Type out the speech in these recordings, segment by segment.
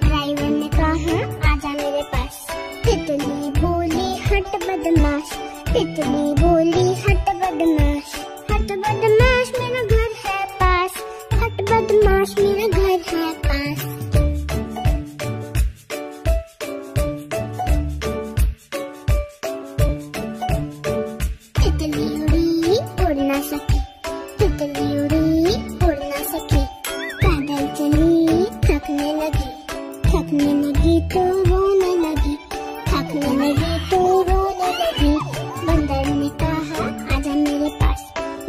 Driver ने कहा आजा मेरे पास। तितली बोली हट बदमाश, तितली बोली हट बदमाश, हट बदमाश मेरा घर है पास, हट बदमाश मेरा घर है पास। तितली उड़ी उड़ ना सकी, तितली उड़ी उड़ ना सकी, पैदल चली थकने लगी, थकने लगी तो रोने लगी, थकने लगी तो रोने लगी। बंदर ने कहा आजा मेरे पास,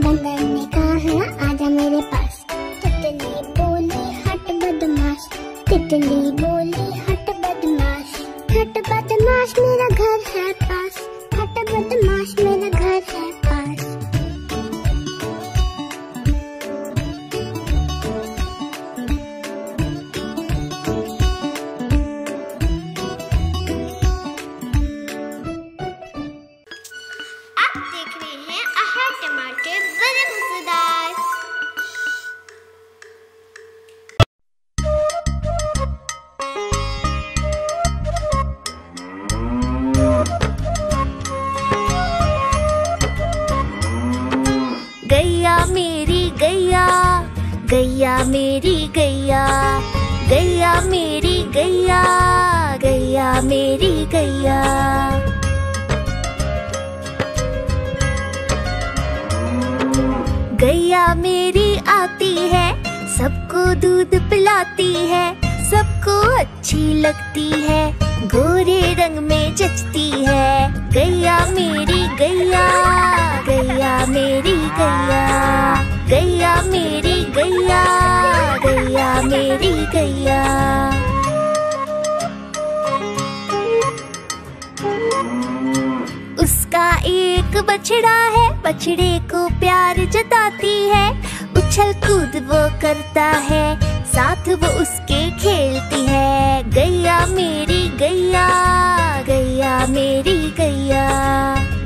बंदर ने कहा आजा मेरे पास। तितली बोली हट बदमाश, तितली बोली हट बदमाश, हट बदमाश मेरा घर है पास, हट बदमाश मेरा घर है पास। आप देख रहे हैं आहार टमाटर बड़े मजेदार। गैया मेरी गैया, गैया मेरी गैया, गैया मेरी गैया, गैया मेरी गैया। गैया मेरी आती है, सबको दूध पिलाती है, सबको अच्छी लगती है, गोरे रंग में जचती है। गैया मेरी गैया, गैया मेरी गैया, गैया मेरी गैया, गैया मेरी गैया। उसका एक बछड़ा है, बछड़े को प्यार जताती है, उछल कूद वो करता है, साथ वो उसके खेलती है। गैया मेरी गैया, गैया मेरी गैया,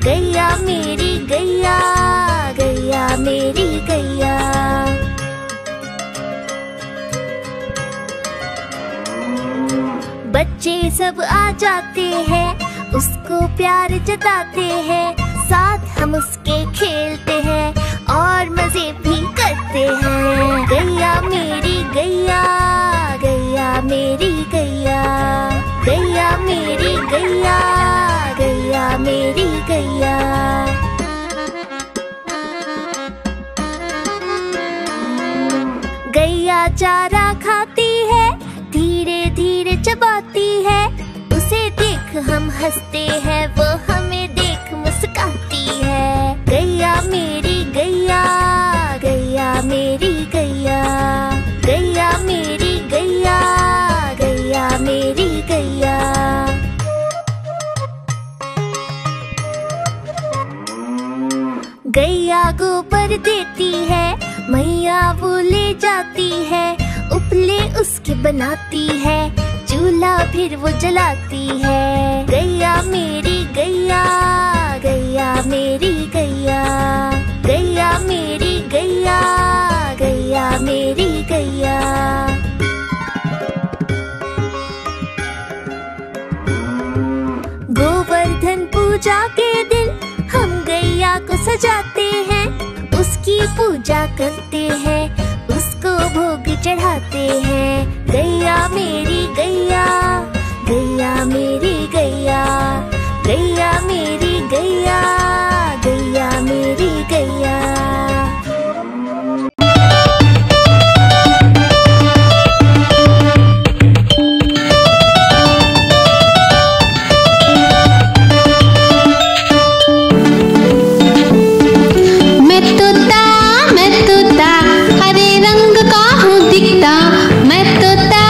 गैया मेरी गैया, गैया मेरी गैया। बच्चे सब आ जाते हैं, उसको प्यार जताते हैं, साथ हम उसके खेलते हैं और मजे भी करते हैं। गैया मेरी गैया, गैया मेरी गैया, गैया मेरी गैया, गैया मेरी गैया। गैया चारा खाती है, धीरे धीरे चबाती है, उसे देख हम हंसते हैं, वो हमें देख मुस्काती है। गैया मेरी गैया, गैया मेरी गैया, गैया मेरी गैया, गैया मेरी गैया। गैया गोबर देती है, मैया वो ले जाती है, उपले उसके बनाती है, चूल्हा फिर वो जलाती है। गैया मेरी गैया, गैया मेरी गैया, गैया मेरी गैया, गैया मेरी गैया। गोवर्धन पूजा के दिन हम गैया को सजाते हैं, उसकी पूजा करते हैं, उसको भोग चढ़ाते हैं। गैया मेरी गैया, गैया मेरी गैया, गैया मेरी गैया, गैया मेरी गैया। मैं तोता हरे रंग का हूँ दिखता, मैं तोता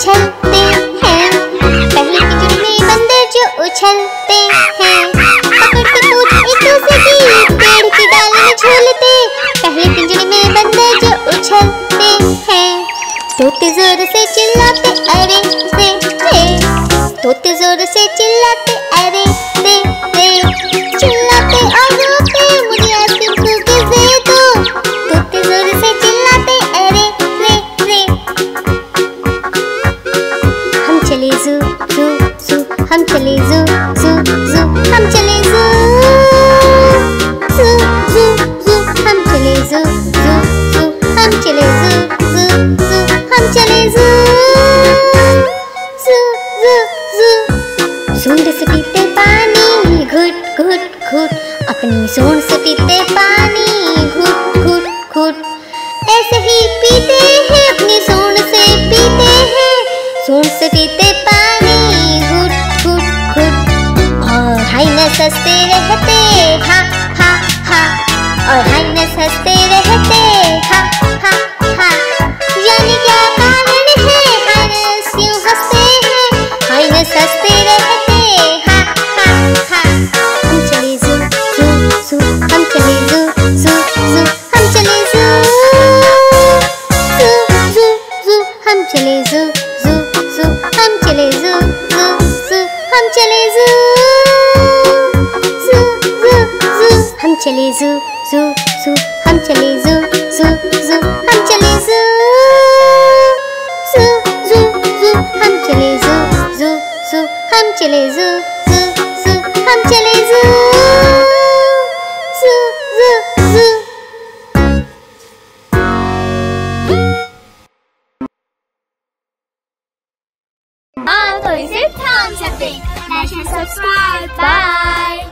उछलते हैं। पहले पिंजरे में बंदर जो उछलते हैं, पकड़ के पूछ एक दूसरे की, पेड़ की डाल में झूलते। पहले पिंजरे में बंदर जो उछलते हैं, तोते जोर से चिल्लाते अरे रे रे, तोते जोर से चिल्लाते अरे रे रे, चिल्लाते और रोते मुझे आइसक्रीम कुकीज़ दे दो। तोते जोर से चिल्लाते अरे रे रे। हम चले ज़ू ज़ू ज़ू, हम चले ज़ू ज़ू ज़ू, हम चले ज़ू ज़ू ज़ू ज़ू, हम चले ज़ू ज़ू ज़ू, हम चले ज़ू ज़ू ज़ू, हम चले ज़ू ज़ू ज़ू ज़ू। सूंड से पीते पानी घुट घुट घुट, अपनी सूंड से पीते पानी घुट घुट घुट, ऐसे ही पीते हैं अपनी सूंड से पीते हैं, सूंड से पीते पानी घुट घुट घुट। और हाइनस हंसते रहते हा हा हा, और हाइनस हंसते रहते हा हा हा। यानी क्या कारण है हाइनस क्यों हंसते हैं? हाइनस हंसते रहते हा हा हा। हम चले ज़ू ज़ू ज़ू, हम चले ज़ू ज़ू ज़ू, हम चले ज़ू ज़ू ज़ू ज़ू, हम चले ज़ू ज़ू ज़ू, हम चले ज़ू ज़ू ज़ू, हम चले ज़ू ज़ू ज़ू ज़ू, हम चले ज़ू ज़ू ज़ू, हम चले ज़ू ज़ू ज़ू, हम चले ज़ू ज़ू ज़ू ज़ू, हम चले ज़ू ज़ू ज़ू, हम चले ज़ू ज़ू ज़ू, हम चले ज़ू।